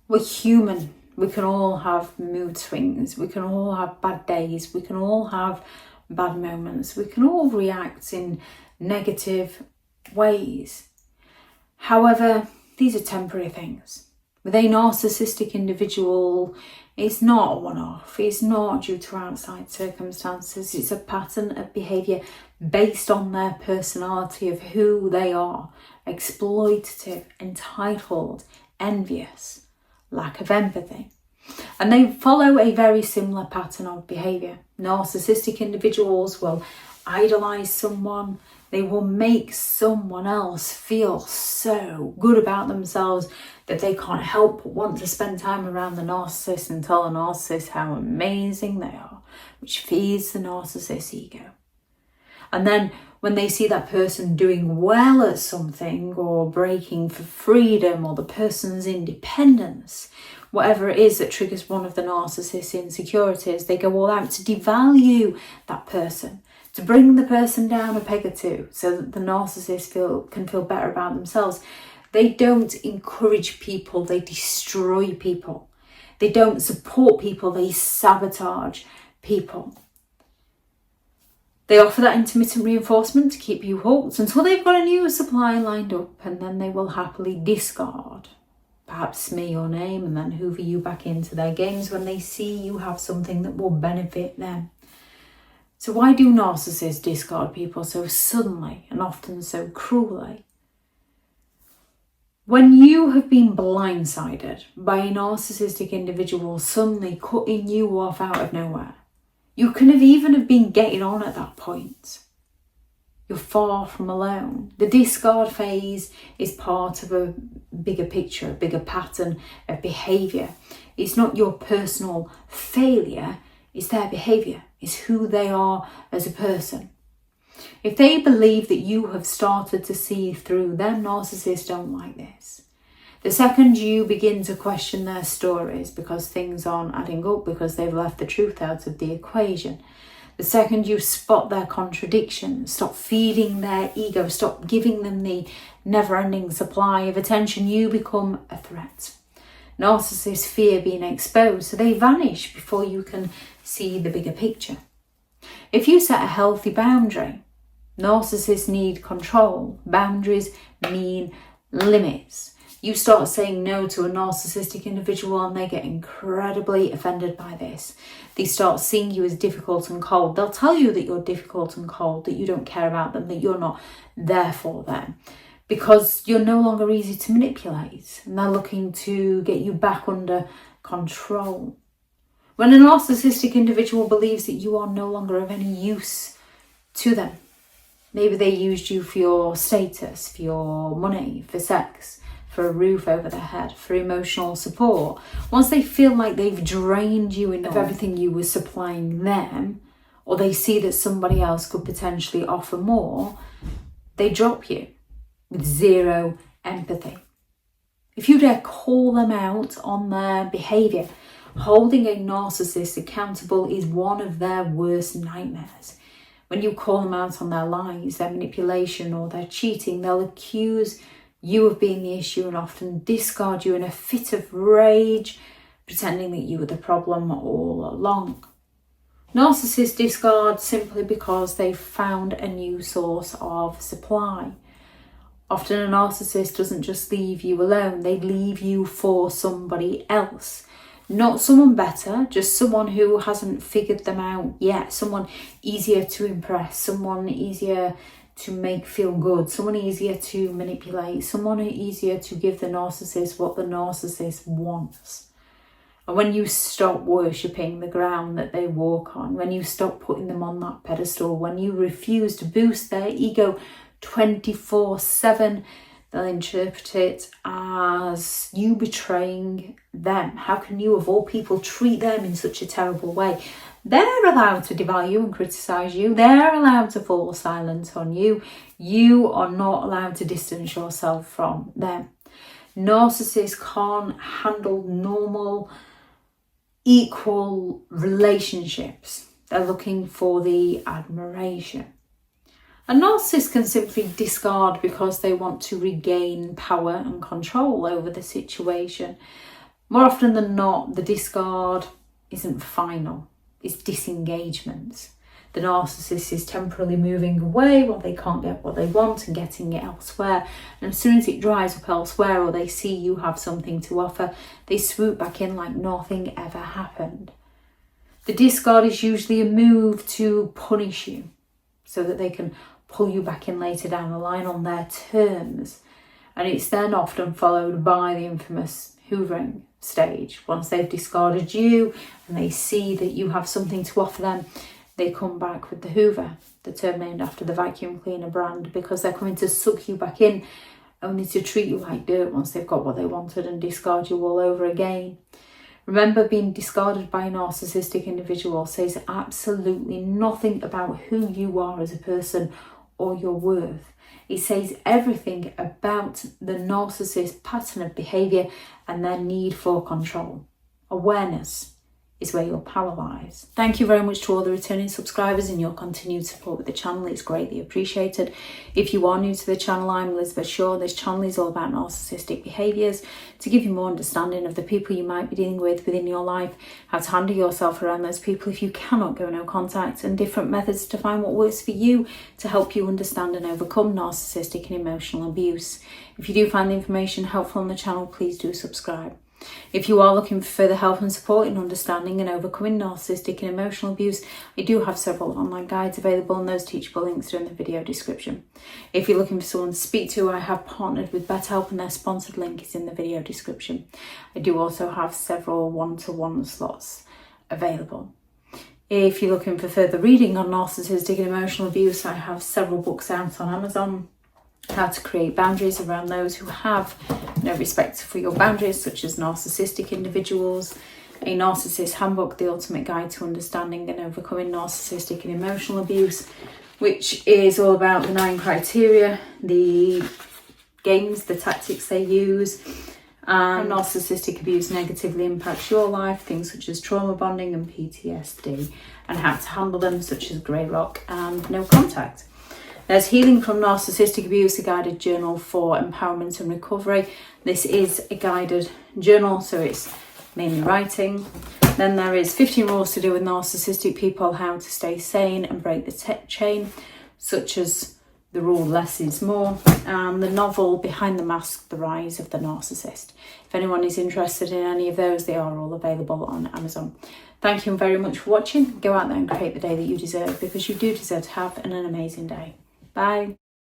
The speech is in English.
We're human. We can all have mood swings. We can all have bad days. We can all have bad moments. We can all react in negative ways. However, these are temporary things. With a narcissistic individual, it's not a one-off. It's not due to outside circumstances. It's a pattern of behaviour based on their personality of who they are. Exploitative, entitled, envious, lack of empathy. And they follow a very similar pattern of behaviour. Narcissistic individuals will idolise someone. They will make someone else feel so good about themselves that they can't help but want to spend time around the narcissist and tell the narcissist how amazing they are, which feeds the narcissist's ego. And then when they see that person doing well at something or breaking for freedom or the person's independence, whatever it is that triggers one of the narcissist's insecurities, they go all out to devalue that person, to bring the person down a peg or two so that the narcissist can feel better about themselves. They don't encourage people, they destroy people. They don't support people, they sabotage people. They offer that intermittent reinforcement to keep you hooked until they've got a new supply lined up, and then they will happily discard, perhaps smear your name and then hoover you back into their games when they see you have something that will benefit them. So why do narcissists discard people so suddenly and often so cruelly? When you have been blindsided by a narcissistic individual suddenly cutting you off out of nowhere, you can even have been getting on at that point. You're far from alone. The discard phase is part of a bigger picture, a bigger pattern of behaviour. It's not your personal failure, it's their behaviour. It's who they are as a person. If they believe that you have started to see through them, narcissists don't like this. The second you begin to question their stories because things aren't adding up, because they've left the truth out of the equation, the second you spot their contradictions, stop feeding their ego, stop giving them the never-ending supply of attention, you become a threat. Narcissists fear being exposed, so they vanish before you can see the bigger picture. If you set a healthy boundary, narcissists need control. Boundaries mean limits. You start saying no to a narcissistic individual and they get incredibly offended by this. They start seeing you as difficult and cold. They'll tell you that you're difficult and cold, that you don't care about them, that you're not there for them, because you're no longer easy to manipulate and they're looking to get you back under control. When a narcissistic individual believes that you are no longer of any use to them, maybe they used you for your status, for your money, for sex, for a roof over their head, for emotional support. Once they feel like they've drained you of everything you were supplying them, or they see that somebody else could potentially offer more, they drop you with zero empathy. If you dare call them out on their behaviour, holding a narcissist accountable is one of their worst nightmares. When you call them out on their lies, their manipulation, or their cheating, they'll accuse you of being the issue and often discard you in a fit of rage, pretending that you were the problem all along. Narcissists discard simply because they've found a new source of supply. Often a narcissist doesn't just leave you alone, they leave you for somebody else. Not someone better, just someone who hasn't figured them out yet, someone easier to impress, someone easier to make feel good, someone easier to manipulate, someone easier to give the narcissist what the narcissist wants. And when you stop worshipping the ground that they walk on, when you stop putting them on that pedestal, when you refuse to boost their ego 24/7, they'll interpret it as you betraying them. How can you, of all people, treat them in such a terrible way? They're allowed to devalue and criticise you. They're allowed to fall silent on you. You are not allowed to distance yourself from them. Narcissists can't handle normal, equal relationships. They're looking for the admiration. A narcissist can simply discard because they want to regain power and control over the situation. More often than not, the discard isn't final, it's disengagement. The narcissist is temporarily moving away while they can't get what they want and getting it elsewhere. And as soon as it dries up elsewhere, or they see you have something to offer, they swoop back in like nothing ever happened. The discard is usually a move to punish you so that they can pull you back in later down the line on their terms. And it's then often followed by the infamous hoovering stage. Once they've discarded you and they see that you have something to offer them, they come back with the Hoover, the term named after the vacuum cleaner brand, because they're coming to suck you back in, only to treat you like dirt once they've got what they wanted and discard you all over again. Remember, being discarded by a narcissistic individual says absolutely nothing about who you are as a person or your worth. It says everything about the narcissist pattern of behaviour and their need for control. Awareness is where your power lies. Thank you very much to all the returning subscribers and your continued support with the channel. It's greatly appreciated. If you are new to the channel, I'm Elizabeth Shaw. This channel is all about narcissistic behaviours to give you more understanding of the people you might be dealing with within your life, how to handle yourself around those people if you cannot go no contact, and different methods to find what works for you to help you understand and overcome narcissistic and emotional abuse. If you do find the information helpful on the channel, please do subscribe. If you are looking for further help and support in understanding and overcoming narcissistic and emotional abuse, I do have several online guides available, and those teachable links are in the video description. If you're looking for someone to speak to, I have partnered with BetterHelp and their sponsored link is in the video description. I do also have several one-to-one slots available. If you're looking for further reading on narcissistic and emotional abuse, I have several books out on Amazon. How to create boundaries around those who have no respect for your boundaries, such as narcissistic individuals. A Narcissist Handbook, the ultimate guide to understanding and overcoming narcissistic and emotional abuse, which is all about the 9 criteria, the games, the tactics they use, and how narcissistic abuse negatively impacts your life, things such as trauma bonding and PTSD, and how to handle them, such as grey rock and no contact. There's Healing from Narcissistic Abuse, a guided journal for empowerment and recovery. This is a guided journal, so it's mainly writing. Then there is 15 rules to do with narcissistic people, how to stay sane and break the chain, such as the rule less is more, and the novel Behind the Mask, The Rise of the Narcissist. If anyone is interested in any of those, they are all available on Amazon. Thank you very much for watching. Go out there and create the day that you deserve, because you do deserve to have an amazing day. Bye.